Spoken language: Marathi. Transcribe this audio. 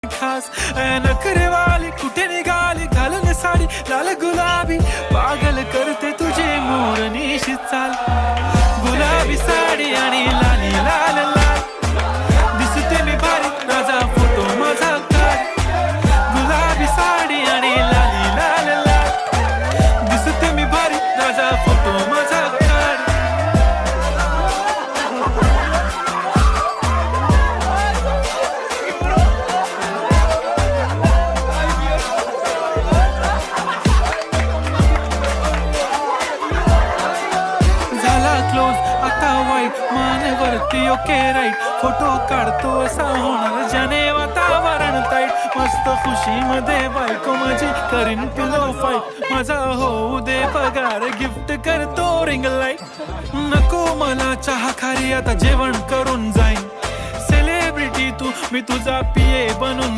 खास नखरेवाली कुठे निघाली घालून साडी लाल गुलाबी पागल करते तुझे मोरनीशी चाल गुलाबी साडी आणि लाली लाल लाल दिसते मी भारी राजा फोटो माझा काढ गुलाबी साडी आणि लाली लाल लाल दिसते मी भारी राजा फोटो माझा काढ क्लोज आता वाईट मानेवरती ओके राईट फोटो काढतो असा होणार ज्याने वातावरण ताईट मस्त खुशी मध्ये बायको माझी करीन पिलो फाईट माझा होऊ दे पगार गिफ्ट करतो रिंग लाईट नको मला चहा खारी आता जेवण करून जाईन सेलिब्रिटी तू मी तुझा पिये बनून